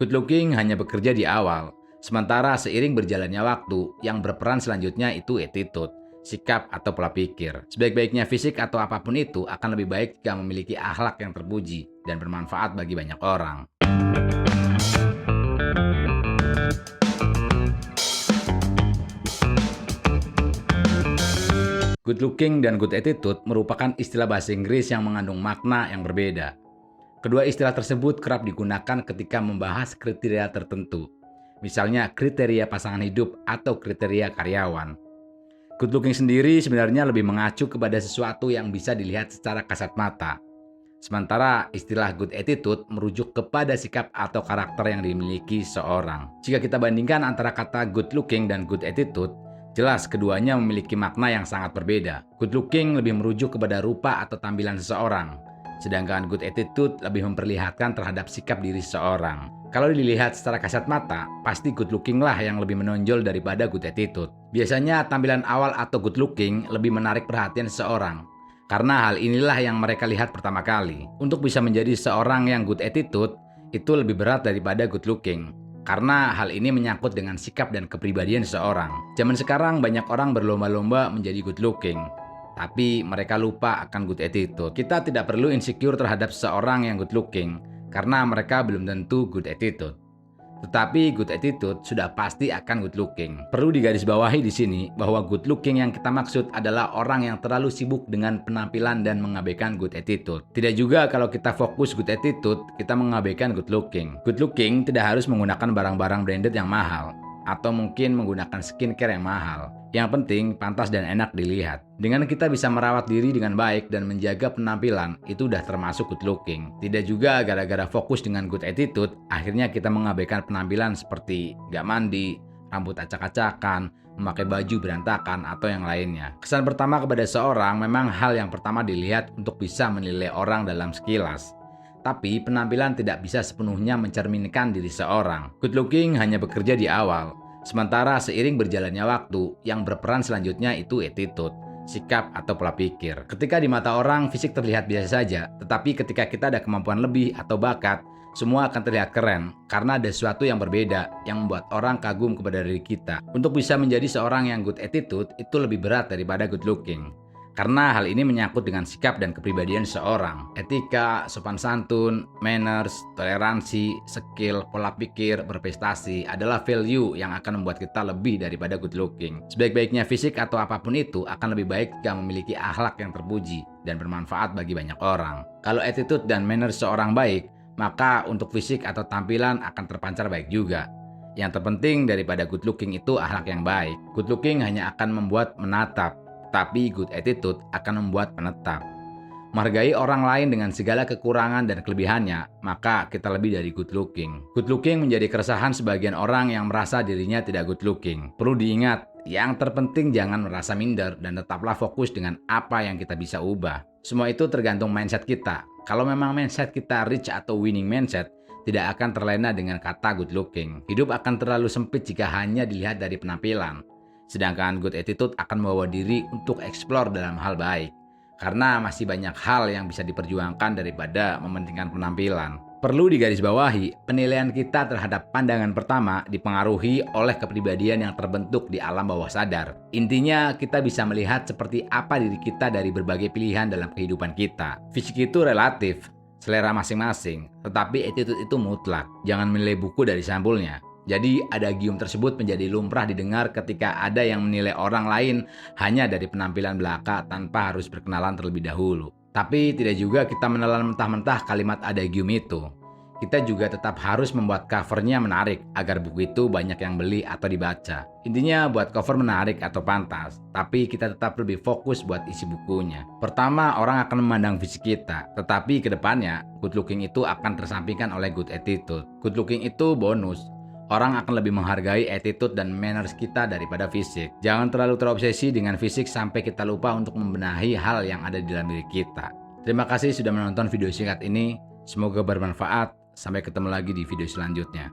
Good looking hanya bekerja di awal, sementara seiring berjalannya waktu, yang berperan selanjutnya itu attitude, sikap atau pola pikir. Sebaik-baiknya fisik atau apapun itu akan lebih baik jika memiliki akhlak yang terpuji dan bermanfaat bagi banyak orang. Good looking dan good attitude merupakan istilah bahasa Inggris yang mengandung makna yang berbeda. Kedua istilah tersebut kerap digunakan ketika membahas kriteria tertentu, misalnya kriteria pasangan hidup atau kriteria karyawan. Good looking sendiri sebenarnya lebih mengacu kepada sesuatu yang bisa dilihat secara kasat mata. Sementara istilah good attitude merujuk kepada sikap atau karakter yang dimiliki seorang. Jika kita bandingkan antara kata good looking dan good attitude, jelas keduanya memiliki makna yang sangat berbeda. Good looking lebih merujuk kepada rupa atau tampilan seseorang, sedangkan good attitude lebih memperlihatkan terhadap sikap diri seseorang. Kalau dilihat secara kasat mata, pasti good looking lah yang lebih menonjol daripada good attitude. Biasanya tampilan awal atau good looking lebih menarik perhatian seseorang, karena hal inilah yang mereka lihat pertama kali. Untuk bisa menjadi seorang yang good attitude, itu lebih berat daripada good looking, karena hal ini menyangkut dengan sikap dan kepribadian seseorang. Zaman sekarang banyak orang berlomba-lomba menjadi good looking, tapi mereka lupa akan good attitude. Kita tidak perlu insecure terhadap seseorang yang good looking, karena mereka belum tentu good attitude. Tetapi good attitude sudah pasti akan good looking. Perlu digarisbawahi di sini bahwa good looking yang kita maksud adalah orang yang terlalu sibuk dengan penampilan dan mengabaikan good attitude. Tidak juga kalau kita fokus good attitude, kita mengabaikan good looking. Good looking tidak harus menggunakan barang-barang branded yang mahal, atau mungkin menggunakan skincare yang mahal. Yang penting pantas dan enak dilihat. Dengan kita bisa merawat diri dengan baik dan menjaga penampilan, itu udah termasuk good looking. Tidak juga gara-gara fokus dengan good attitude, akhirnya kita mengabaikan penampilan seperti gak mandi, rambut acak-acakan, memakai baju berantakan, atau yang lainnya. Kesan pertama kepada seorang memang hal yang pertama dilihat untuk bisa menilai orang dalam sekilas. Tapi penampilan tidak bisa sepenuhnya mencerminkan diri seorang. Good looking hanya bekerja di awal, sementara seiring berjalannya waktu, yang berperan selanjutnya itu attitude, sikap atau pola pikir. Ketika di mata orang, fisik terlihat biasa saja, tetapi ketika kita ada kemampuan lebih atau bakat, semua akan terlihat keren, karena ada sesuatu yang berbeda yang membuat orang kagum kepada diri kita. Untuk bisa menjadi seorang yang good attitude, itu lebih berat daripada good looking, karena hal ini menyangkut dengan sikap dan kepribadian seorang. Etika, sopan santun, manners, toleransi, skill, pola pikir, berprestasi adalah value yang akan membuat kita lebih daripada good looking. Sebaik-baiknya fisik atau apapun itu akan lebih baik jika memiliki akhlak yang terpuji dan bermanfaat bagi banyak orang. Kalau attitude dan manners seorang baik, maka untuk fisik atau tampilan akan terpancar baik juga. Yang terpenting daripada good looking itu akhlak yang baik. Good looking hanya akan membuat menatap, tapi good attitude akan membuat menetap. Menghargai orang lain dengan segala kekurangan dan kelebihannya, maka kita lebih dari good looking. Good looking menjadi keresahan sebagian orang yang merasa dirinya tidak good looking. Perlu diingat, yang terpenting jangan merasa minder dan tetaplah fokus dengan apa yang kita bisa ubah. Semua itu tergantung mindset kita. Kalau memang mindset kita rich atau winning mindset, tidak akan terlena dengan kata good looking. Hidup akan terlalu sempit jika hanya dilihat dari penampilan. Sedangkan good attitude akan membawa diri untuk explore dalam hal baik, karena masih banyak hal yang bisa diperjuangkan daripada mementingkan penampilan. Perlu digarisbawahi, penilaian kita terhadap pandangan pertama dipengaruhi oleh kepribadian yang terbentuk di alam bawah sadar. Intinya, kita bisa melihat seperti apa diri kita dari berbagai pilihan dalam kehidupan kita. Fisik itu relatif, selera masing-masing, tetapi attitude itu mutlak. Jangan menilai buku dari sampulnya. Jadi adagium tersebut menjadi lumrah didengar ketika ada yang menilai orang lain hanya dari penampilan belaka tanpa harus berkenalan terlebih dahulu. Tapi tidak juga kita menelan mentah-mentah kalimat adagium itu. Kita juga tetap harus membuat covernya menarik agar buku itu banyak yang beli atau dibaca. Intinya buat cover menarik atau pantas, tapi kita tetap lebih fokus buat isi bukunya. Pertama, orang akan memandang fisik kita, tetapi kedepannya good looking itu akan tersampingkan oleh good attitude. Good looking itu bonus. Orang akan lebih menghargai attitude dan manners kita daripada fisik. Jangan terlalu terobsesi dengan fisik sampai kita lupa untuk membenahi hal yang ada di dalam diri kita. Terima kasih sudah menonton video singkat ini. Semoga bermanfaat. Sampai ketemu lagi di video selanjutnya.